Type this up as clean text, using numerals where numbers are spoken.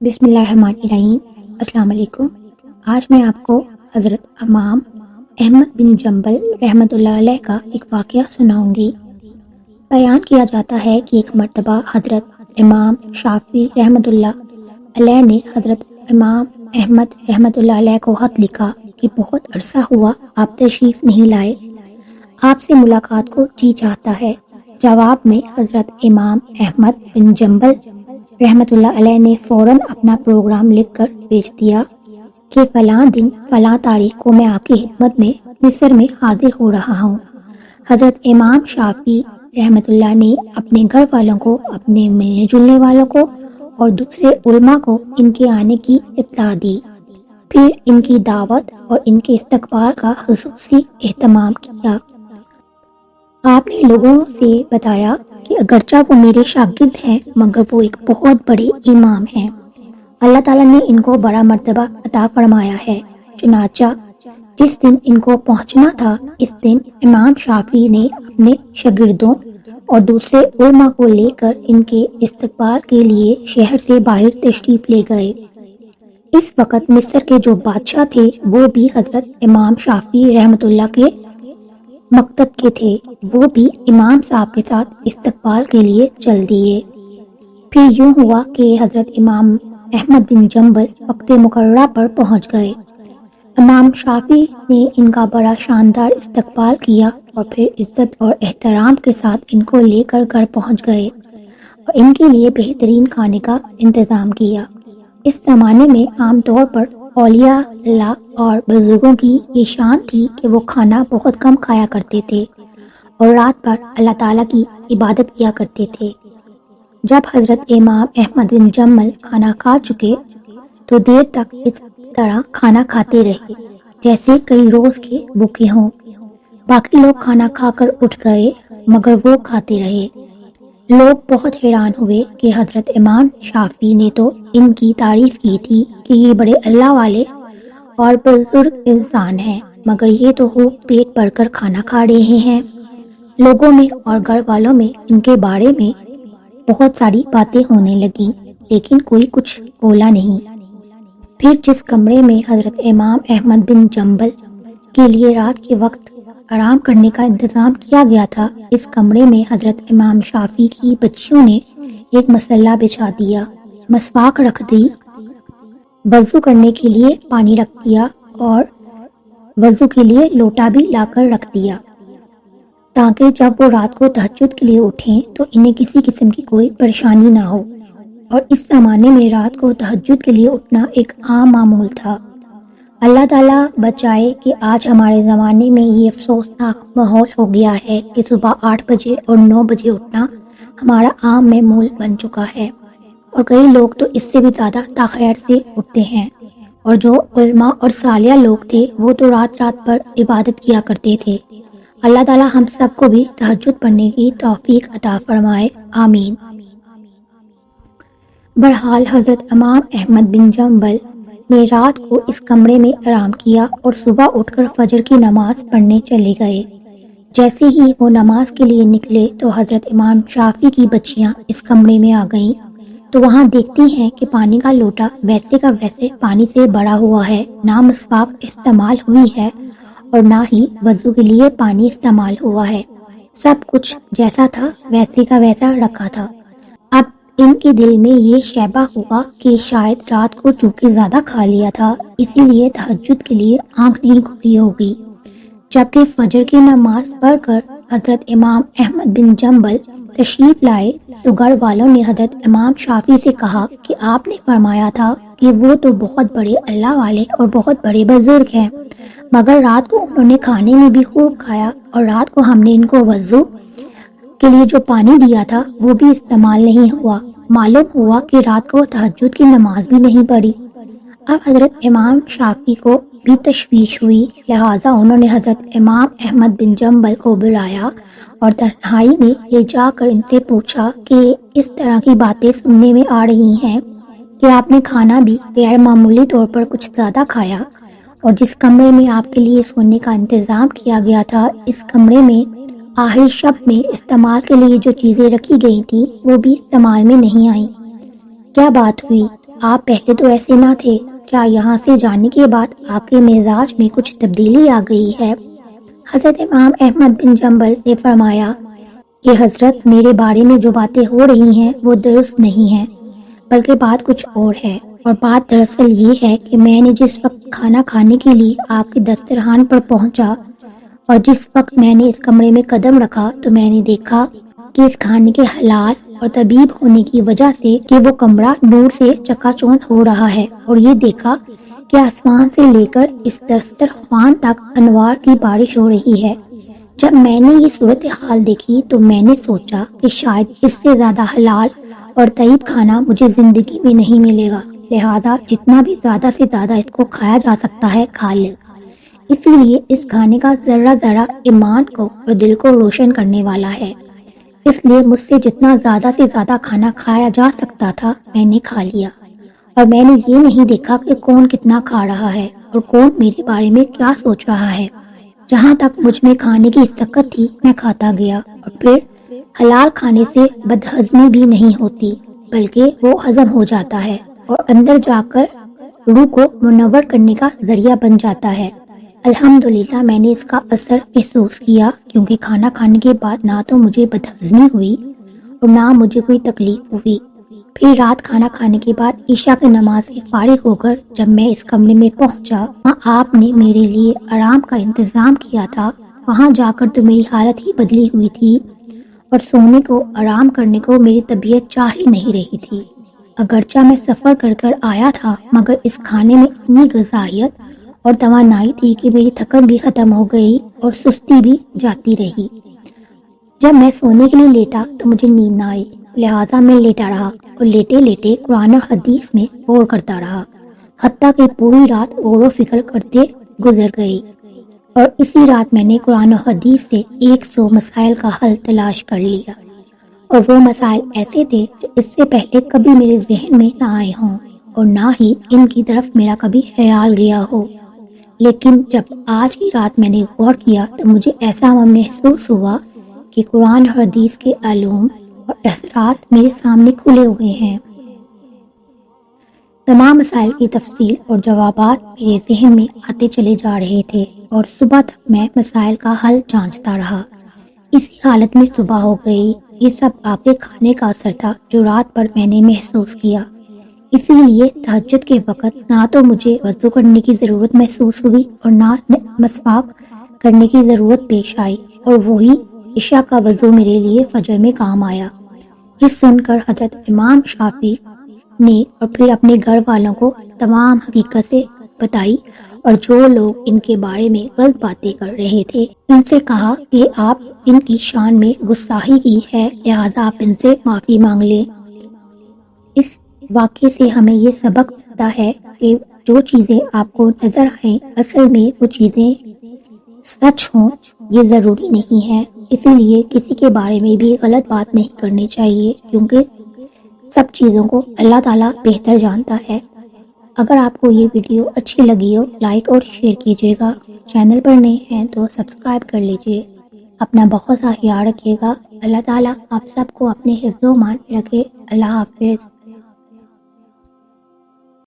بسم اللہ الرحمن الرحیم۔ السلام علیکم۔ آج میں آپ کو حضرت امام احمد بن جنبل رحمۃ اللہ علیہ کا ایک واقعہ سناؤں گی۔ بیان کیا جاتا ہے کہ ایک مرتبہ حضرت امام شافعی رحمۃ اللہ علیہ نے حضرت امام احمد رحمۃ اللہ علیہ کو خط لکھا کہ بہت عرصہ ہوا آپ تشریف نہیں لائے، آپ سے ملاقات کو جی چاہتا ہے۔ جواب میں حضرت امام احمد بن جنبل رحمۃ اللہ علیہ نے فوراً اپنا پروگرام لکھ کر بھیج دیا کہ فلاں دن فلاں تاریخ کو میں آپ کی خدمت میں مصر میں حاضر ہو رہا ہوں۔ حضرت امام شافعی رحمۃ اللہ نے اپنے گھر والوں کو، اپنے ملنے جلنے والوں کو اور دوسرے علماء کو ان کے آنے کی اطلاع دی، پھر ان کی دعوت اور ان کے استقبال کا خصوصی اہتمام کیا۔ آپ نے لوگوں سے بتایا کہ اگرچہ وہ میرے شاگرد ہیں مگر وہ ایک بہت بڑے امام ہیں، اللہ تعالیٰ نے ان کو بڑا مرتبہ عطا فرمایا ہے۔ چنانچہ جس دن ان کو پہنچنا تھا اس دن امام شافعی نے اپنے شاگردوں اور دوسرے علماء کو لے کر ان کے استقبال کے لیے شہر سے باہر تشریف لے گئے۔ اس وقت مصر کے جو بادشاہ تھے وہ بھی حضرت امام شافعی رحمۃ اللہ کے مقصد کے تھے، وہ بھی امام صاحب کے ساتھ استقبال کے لیے چل دیے۔ پھر یوں ہوا کہ حضرت امام احمد بن جنبل وقت مقررہ پر پہنچ گئے۔ امام شافعی نے ان کا بڑا شاندار استقبال کیا اور پھر عزت اور احترام کے ساتھ ان کو لے کر گھر پہنچ گئے اور ان کے لیے بہترین کھانے کا انتظام کیا۔ اس زمانے میں عام طور پر اولیاء اللہ اور بزرگوں کی یہ شان تھی کہ وہ کھانا بہت کم کھایا کرتے تھے اور رات بھر اللہ تعالیٰ کی عبادت کیا کرتے تھے۔ جب حضرت امام احمد بن جنبل کھانا کھا چکے تو دیر تک اس طرح کھانا کھاتے رہے جیسے کئی روز کے بھوکے ہوں۔ باقی لوگ کھانا کھا کر اٹھ گئے مگر وہ کھاتے رہے۔ لوگ بہت حیران ہوئے کہ حضرت امام شافعی نے تو ان کی تعریف کی تھی کہ یہ بڑے اللہ والے اور بزرگ انسان ہیں مگر یہ تو خوب پیٹ بھر کر کھانا کھا رہے ہیں۔ لوگوں میں اور گھر والوں میں ان کے بارے میں بہت ساری باتیں ہونے لگیں لیکن کوئی کچھ بولا نہیں۔ پھر جس کمرے میں حضرت امام احمد بن جنبل کے لیے رات کے وقت آرام کرنے کا انتظام کیا گیا تھا، اس کمرے میں حضرت امام شافعی کی بچیوں نے ایک مسلح بچھا دیا، مسواک رکھ دی، وضو کرنے کے لیے پانی رکھ دیا اور وضو کے لیے لوٹا بھی لا کر رکھ دیا تاکہ جب وہ رات کو تہجد کے لیے اٹھیں تو انہیں کسی قسم کی کوئی پریشانی نہ ہو۔ اور اس زمانے میں رات کو تہجد کے لیے اٹھنا ایک عام معمول تھا۔ اللہ تعالیٰ بچائے کہ آج ہمارے زمانے میں یہ افسوسناک ماحول ہو گیا ہے کہ صبح 8 بجے اور 9 بجے اٹھنا ہمارا عام معمول بن چکا ہے، اور کئی لوگ تو اس سے بھی زیادہ تاخیر سے اٹھتے ہیں۔ اور جو علماء اور صالح لوگ تھے وہ تو رات رات بھر عبادت کیا کرتے تھے۔ اللہ تعالیٰ ہم سب کو بھی تہجد پڑھنے کی توفیق عطا فرمائے، آمین۔ بہرحال حضرت امام احمد بن جنبل نے رات کو اس کمرے میں آرام کیا اور صبح اٹھ کر فجر کی نماز پڑھنے چلے گئے۔ جیسے ہی وہ نماز کے لیے نکلے تو حضرت امام شافعی کی بچیاں اس کمرے میں آ گئیں تو وہاں دیکھتی ہیں کہ پانی کا لوٹا ویسے کا ویسے پانی سے بھرا ہوا ہے، نہ مسواک استعمال ہوئی ہے اور نہ ہی وضو کے لیے پانی استعمال ہوا ہے، سب کچھ جیسا تھا ویسے کا ویسا رکھا تھا۔ اب ان کے دل میں یہ شبہ ہوا کہ شاید رات کو چونکہ زیادہ کھا لیا تھا اسی لیے تہجد کے لیے آنکھ نہیں کھلی ہوگی۔ جبکہ فجر کی نماز پڑھ کر حضرت امام احمد بن جنبل تشریف لائے تو گھر والوں نے حضرت امام شافعی سے کہا کہ آپ نے فرمایا تھا کہ وہ تو بہت بڑے اللہ والے اور بہت بڑے بزرگ ہیں مگر رات کو انہوں نے کھانے میں بھی خوب کھایا اور رات کو ہم نے ان کو وضو کے لیے جو پانی دیا تھا وہ بھی استعمال نہیں ہوا، معلوم ہوا کہ رات کو تہجد کی نماز بھی نہیں پڑھی۔ اب حضرت امام شافعی کو بھی تشویش ہوئی، لہٰذا انہوں نے حضرت امام احمد بن جنبل کو بلایا اور تنہائی میں لے جا کر ان سے پوچھا کہ اس طرح کی باتیں سننے میں آ رہی ہیں کہ آپ نے کھانا بھی غیر معمولی طور پر کچھ زیادہ کھایا، اور جس کمرے میں آپ کے لیے سونے کا انتظام کیا گیا تھا اس کمرے میں آخری شب میں استعمال کے لیے جو چیزیں رکھی گئی تھیں وہ بھی استعمال میں نہیں آئیں، کیا بات ہوئی؟ آپ پہلے تو ایسے نہ تھے، کیا یہاں سے جانے کے بعد آپ کے مزاج میں کچھ تبدیلی آ گئی ہے؟ حضرت امام احمد بن جنبل نے فرمایا کہ حضرت، میرے بارے میں جو باتیں ہو رہی ہیں وہ درست نہیں ہیں، بلکہ بات کچھ اور ہے۔ اور بات دراصل یہ ہے کہ میں نے جس وقت کھانا کھانے کے لیے آپ کے دسترخوان پر پہنچا اور جس وقت میں نے اس کمرے میں قدم رکھا تو میں نے دیکھا کہ اس کھانے کے حلال اور طبیب ہونے کی وجہ سے کہ وہ کمرہ نور سے چکا چوند ہو رہا ہے، اور یہ دیکھا کہ آسمان سے لے کر اس دسترخوان تک انوار کی بارش ہو رہی ہے۔ جب میں نے یہ صورتحال دیکھی تو میں نے سوچا کہ شاید اس سے زیادہ حلال اور طیب کھانا مجھے زندگی میں نہیں ملے گا، لہذا جتنا بھی زیادہ سے زیادہ اس کو کھایا جا سکتا ہے کھا لے۔ اسی لیے اس کھانے کا ذرہ ذرہ ایمان کو اور دل کو روشن کرنے والا ہے، اس لیے مجھ سے جتنا زیادہ سے زیادہ کھانا کھایا جا سکتا تھا میں نے کھا لیا، اور میں نے یہ نہیں دیکھا کہ کون کتنا کھا رہا ہے اور کون میرے بارے میں کیا سوچ رہا ہے۔ جہاں تک مجھ میں کھانے کی طاقت تھی میں کھاتا گیا، اور پھر حلال کھانے سے بدہضمی بھی نہیں ہوتی، بلکہ وہ ہضم ہو جاتا ہے اور اندر جا کر روح کو منور کرنے کا ذریعہ بن جاتا ہے۔ الحمدللہ میں نے اس کا اثر محسوس کیا، کیونکہ کھانا کھانے کے بعد نہ تو مجھے بدہضمی ہوئی اور نہ مجھے کوئی تکلیف ہوئی۔ پھر رات کھانا کھانے کے بعد عشاء کی نماز سے فارغ ہو کر جب میں اس کمرے میں پہنچا، وہاں آپ نے میرے لیے آرام کا انتظام کیا تھا۔ وہاں جا کر تو میری حالت ہی بدلی ہوئی تھی اور سونے کو، آرام کرنے کو میری طبیعت چاہ ہی نہیں رہی تھی۔ اگرچہ میں سفر کر کر آیا تھا، مگر اس کھانے میں اتنی غذائیت اور توانائی تھی کہ میری تھکن بھی ختم ہو گئی اور سستی بھی جاتی رہی۔ جب میں سونے کے لیے لیٹا تو مجھے نیند نہ آئی، لہٰذا میں لیٹا رہا اور لیٹے لیٹے قرآن اور حدیث میں غور کرتا رہا، حتیٰ کہ پوری رات غور و فکر کرتے گزر گئی۔ اور اسی رات میں نے قرآن و حدیث سے 100 مسائل کا حل تلاش کر لیا، اور وہ مسائل ایسے تھے جو اس سے پہلے کبھی میرے ذہن میں نہ آئے ہوں اور نہ ہی ان کی طرف میرا کبھی خیال گیا ہو۔ لیکن جب آج کی رات میں نے غور کیا تو مجھے ایسا محسوس ہوا کہ قرآن اور حدیث کے علوم اور اثرات میرے سامنے کھلے ہوئے ہیں۔ تمام مسائل کی تفصیل اور جوابات میرے ذہن میں آتے چلے جا رہے تھے، اور صبح تک میں مسائل کا حل جانچتا رہا۔ اسی حالت میں صبح ہو گئی۔ یہ سب آپ کے کھانے کا اثر تھا جو رات پر میں نے محسوس کیا۔ اسی لیے تہجد کے وقت نہ تو مجھے وضو کرنے کی ضرورت محسوس ہوئی اور نہ مسواک کرنے کی ضرورت پیش آئی، اور وہی عشاء کا وضو میرے لیے فجر میں کام آیا۔ یہ سن کر حضرت امام شافعی نے اور پھر اپنے گھر والوں کو تمام حقیقتیں بتائی، اور جو لوگ ان کے بارے میں غلط باتیں کر رہے تھے ان سے کہا کہ آپ ان کی شان میں گستاخی کی ہے، لہذا آپ ان سے معافی مانگ لیں۔ اس واقعے سے ہمیں یہ سبق ملتا ہے کہ جو چیزیں آپ کو نظر آئیں اصل میں وہ چیزیں سچ ہوں یہ ضروری نہیں ہے، اسی لیے کسی کے بارے میں بھی غلط بات نہیں کرنی چاہیے، کیونکہ سب چیزوں کو اللہ تعالیٰ بہتر جانتا ہے۔ اگر آپ کو یہ ویڈیو اچھی لگی ہو لائک اور شیئر کیجیے گا، چینل پر نئے ہیں تو سبسکرائب کر لیجیے۔ اپنا بہت سا خیال رکھیے گا۔ اللہ تعالیٰ آپ سب کو اپنے حفظ و امان میں رکھے۔ اللہ حافظ۔